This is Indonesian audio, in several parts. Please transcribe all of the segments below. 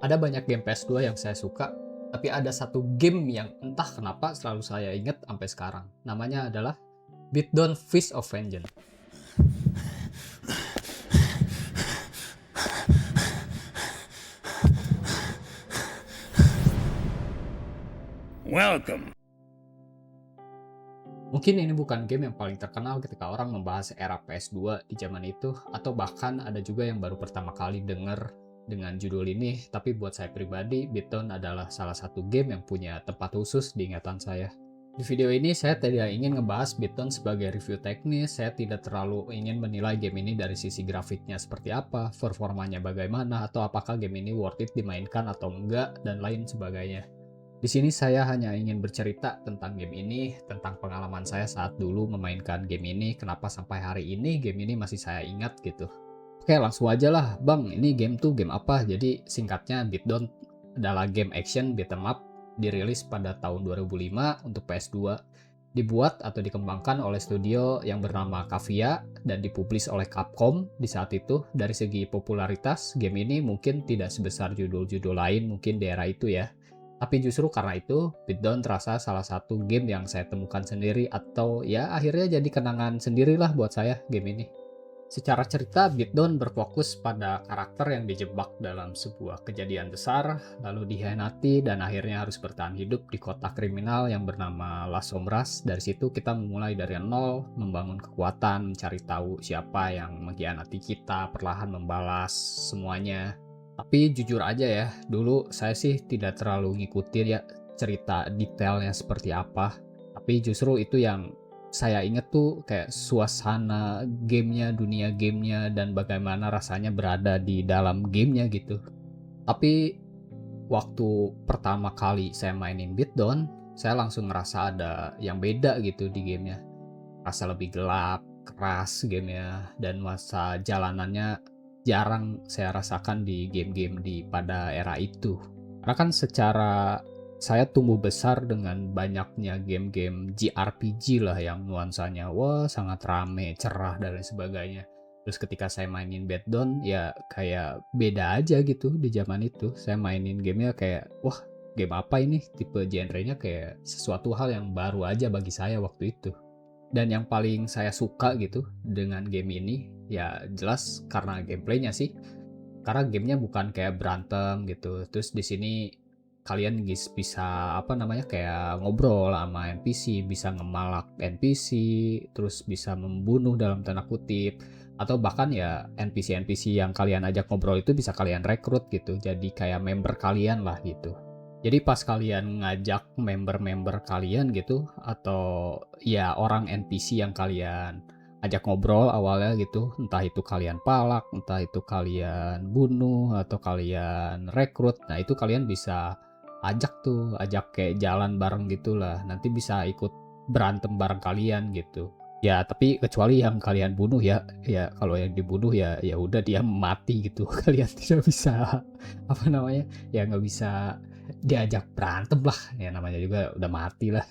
Ada banyak game PS2 yang saya suka, tapi ada satu game yang entah kenapa selalu saya ingat sampai sekarang. Namanya adalah Beatdown Fist of Vengeance. Welcome. Mungkin ini bukan game yang paling terkenal ketika orang membahas era PS2 di zaman itu, atau bahkan ada juga yang baru pertama kali denger dengan judul ini, tapi buat saya pribadi, Beatdown adalah salah satu game yang punya tempat khusus di ingatan saya. Di video ini saya tidak ingin ngebahas Beatdown sebagai review teknis, saya tidak terlalu ingin menilai game ini dari sisi grafiknya seperti apa, performanya bagaimana, atau apakah game ini worth it dimainkan atau enggak, dan lain sebagainya. Di sini saya hanya ingin bercerita tentang game ini, tentang pengalaman saya saat dulu memainkan game ini, kenapa sampai hari ini game ini masih saya ingat gitu. Oke, langsung aja lah, Bang. Ini game tuh game apa? Jadi singkatnya Beatdown adalah game action beat 'em up dirilis pada tahun 2005 untuk PS2. Dibuat atau dikembangkan oleh studio yang bernama Cavia dan dipublish oleh Capcom di saat itu. Dari segi popularitas, game ini mungkin tidak sebesar judul-judul lain mungkin di era itu ya. Tapi justru karena itu, Beatdown terasa salah satu game yang saya temukan sendiri atau ya akhirnya jadi kenangan sendirilah buat saya game ini. Secara cerita, Beatdown berfokus pada karakter yang dijebak dalam sebuah kejadian besar, lalu dikhianati dan akhirnya harus bertahan hidup di kota kriminal yang bernama Las Sombras. Dari situ kita memulai dari nol, membangun kekuatan, mencari tahu siapa yang mengkhianati kita, perlahan membalas semuanya. Tapi jujur aja ya, dulu saya sih tidak terlalu ngikutin ya cerita detailnya seperti apa. Tapi justru itu yang saya inget tuh kayak suasana gamenya, dunia gamenya, dan bagaimana rasanya berada di dalam gamenya gitu. Tapi waktu pertama kali saya mainin Beatdown, saya langsung ngerasa ada yang beda gitu di gamenya. Rasa lebih gelap, keras gamenya, dan masa jalanannya jarang saya rasakan di game-game pada era itu. Karena kan secara saya tumbuh besar dengan banyaknya game-game JRPG lah yang nuansanya wah sangat rame, cerah dan lain sebagainya. Terus ketika saya mainin Beatdown ya kayak beda aja gitu di zaman itu. Saya mainin gamenya kayak wah game apa ini? Tipe genrenya kayak sesuatu hal yang baru aja bagi saya waktu itu. Dan yang paling saya suka gitu dengan game ini ya jelas karena gameplaynya sih. Karena gamenya bukan kayak berantem gitu. Terus di sini kalian bisa apa namanya kayak ngobrol sama NPC, bisa ngemalak NPC, terus bisa membunuh dalam tanda kutip, atau bahkan ya NPC-NPC yang kalian ajak ngobrol itu bisa kalian rekrut gitu. Jadi kayak member kalian lah gitu. Jadi pas kalian ngajak member-member kalian gitu atau ya orang NPC yang kalian ajak ngobrol awalnya gitu, entah itu kalian palak, entah itu kalian bunuh atau kalian rekrut. Nah, itu kalian bisa ajak kayak jalan bareng gitulah. Nanti bisa ikut berantem bareng kalian gitu. Ya, tapi kecuali yang kalian bunuh ya, ya kalau yang dibunuh ya ya udah dia mati gitu. Kalian tidak bisa apa namanya? Ya nggak bisa diajak berantem lah, ya namanya juga udah mati lah.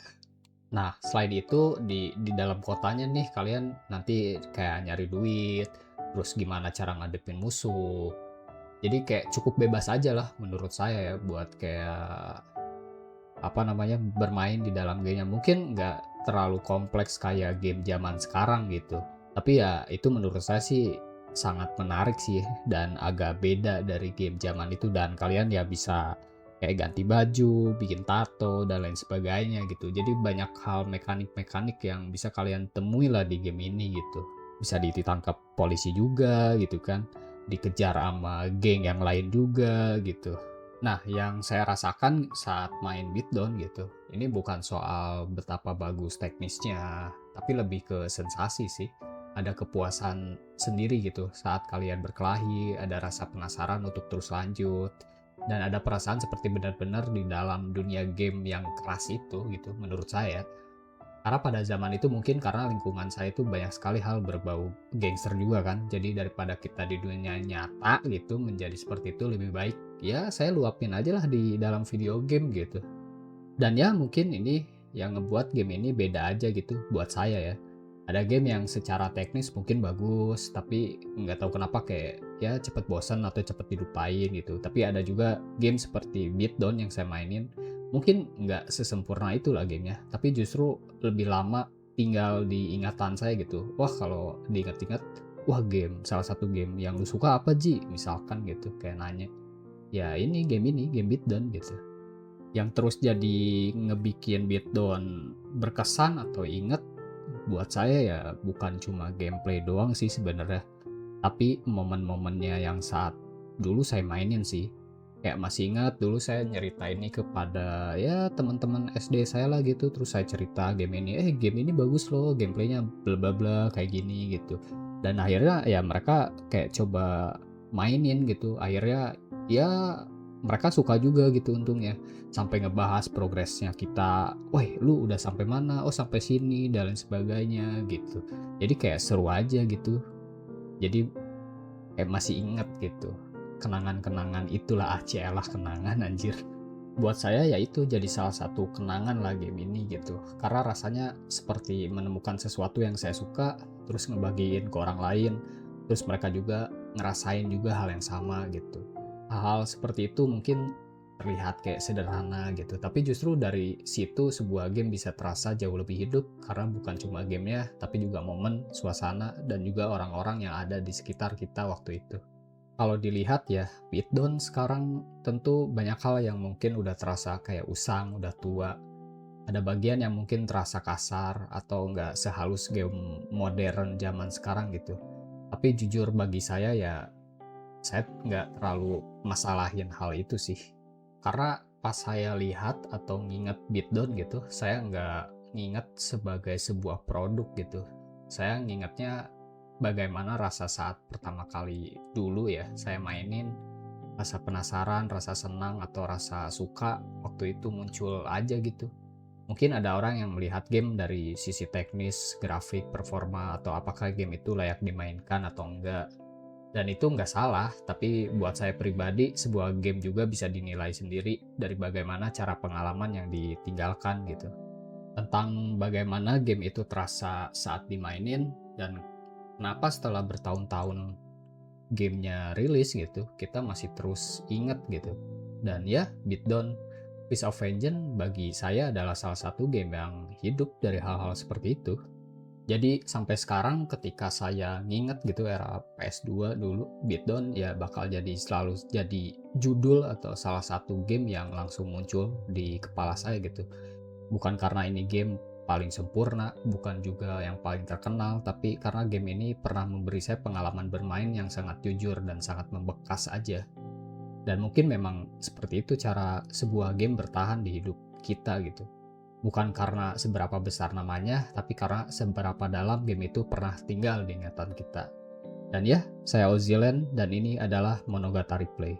Nah, selain itu di dalam kotanya nih kalian nanti kayak nyari duit, terus gimana cara ngadepin musuh. Jadi kayak cukup bebas aja lah menurut saya ya buat kayak apa namanya bermain di dalam gamenya. Mungkin nggak terlalu kompleks kayak game zaman sekarang gitu. Tapi ya itu menurut saya sih sangat menarik sih dan agak beda dari game zaman itu dan kalian ya bisa kayak ganti baju, bikin tato dan lain sebagainya gitu. Jadi banyak hal mekanik-mekanik yang bisa kalian temui lah di game ini gitu. Bisa ditangkap polisi juga gitu kan, dikejar sama geng yang lain juga gitu. Nah, yang saya rasakan saat main Beatdown gitu, ini bukan soal betapa bagus teknisnya, tapi lebih ke sensasi sih. Ada kepuasan sendiri gitu saat kalian berkelahi, ada rasa penasaran untuk terus lanjut, dan ada perasaan seperti benar-benar di dalam dunia game yang keras itu gitu, menurut saya. Karena pada zaman itu mungkin karena lingkungan saya itu banyak sekali hal berbau gangster juga kan. Jadi daripada kita di dunia nyata gitu menjadi seperti itu lebih baik ya saya luapin aja lah di dalam video game gitu. Dan ya mungkin ini yang ngebuat game ini beda aja gitu buat saya ya. Ada game yang secara teknis mungkin bagus, tapi nggak tahu kenapa kayak ya cepet bosan atau cepet dilupain gitu. Tapi ada juga game seperti Beatdown yang saya mainin, mungkin nggak sesempurna itulah gamenya, tapi justru lebih lama tinggal di ingatan saya gitu. Wah kalau diingat-ingat, wah salah satu game yang lu suka apa Ji? Misalkan gitu, kayak nanya. Ya ini, game Beatdown gitu. Yang terus jadi ngebikin Beatdown berkesan atau inget buat saya ya bukan cuma gameplay doang sih sebenarnya, tapi momen-momennya yang saat dulu saya mainin sih. Kayak masih ingat dulu saya nyeritain ini kepada ya teman-teman SD saya lah gitu, terus saya cerita game ini bagus loh, gameplaynya bla bla bla kayak gini gitu. Dan akhirnya ya mereka kayak coba mainin gitu. Akhirnya ya mereka suka juga gitu untungnya. Sampai ngebahas progresnya kita, "Woi, lu udah sampai mana?" "Oh, sampai sini," dan lain sebagainya gitu. Jadi kayak seru aja gitu. Jadi masih inget gitu. Kenangan-kenangan itulah, cielah kenangan anjir. Buat saya ya itu jadi salah satu kenangan lah game ini gitu. Karena rasanya seperti menemukan sesuatu yang saya suka, terus ngebagiin ke orang lain, terus mereka juga ngerasain juga hal yang sama gitu. Hal-hal seperti itu mungkin terlihat kayak sederhana gitu, tapi justru dari situ sebuah game bisa terasa jauh lebih hidup karena bukan cuma gamenya, tapi juga momen, suasana, dan juga orang-orang yang ada di sekitar kita waktu itu. Kalau dilihat ya, Beatdown sekarang tentu banyak hal yang mungkin udah terasa kayak usang, udah tua. Ada bagian yang mungkin terasa kasar atau nggak sehalus game modern zaman sekarang gitu. Tapi jujur bagi saya nggak terlalu masalahin hal itu sih. Karena pas saya lihat atau nginget Beatdown gitu, saya nggak nginget sebagai sebuah produk gitu. Saya ngingetnya bagaimana rasa saat pertama kali dulu ya saya mainin, rasa penasaran, rasa senang, atau rasa suka waktu itu muncul aja gitu. Mungkin ada orang yang melihat game dari sisi teknis, grafik, performa, atau apakah game itu layak dimainkan atau enggak. Dan itu nggak salah, tapi buat saya pribadi, sebuah game juga bisa dinilai sendiri dari bagaimana cara pengalaman yang ditinggalkan gitu. Tentang bagaimana game itu terasa saat dimainin, dan kenapa setelah bertahun-tahun gamenya rilis gitu, kita masih terus inget gitu. Dan ya, Beatdown Piece of Vengeance bagi saya adalah salah satu game yang hidup dari hal-hal seperti itu. Jadi sampai sekarang ketika saya nginget gitu era PS2 dulu, Beatdown ya bakal selalu jadi judul atau salah satu game yang langsung muncul di kepala saya gitu. Bukan karena ini game paling sempurna, bukan juga yang paling terkenal, tapi karena game ini pernah memberi saya pengalaman bermain yang sangat jujur dan sangat membekas aja. Dan mungkin memang seperti itu cara sebuah game bertahan di hidup kita gitu. Bukan karena seberapa besar namanya, tapi karena seberapa dalam game itu pernah tinggal di ingatan kita. Dan ya, saya Ozilen dan ini adalah Monogatari Play.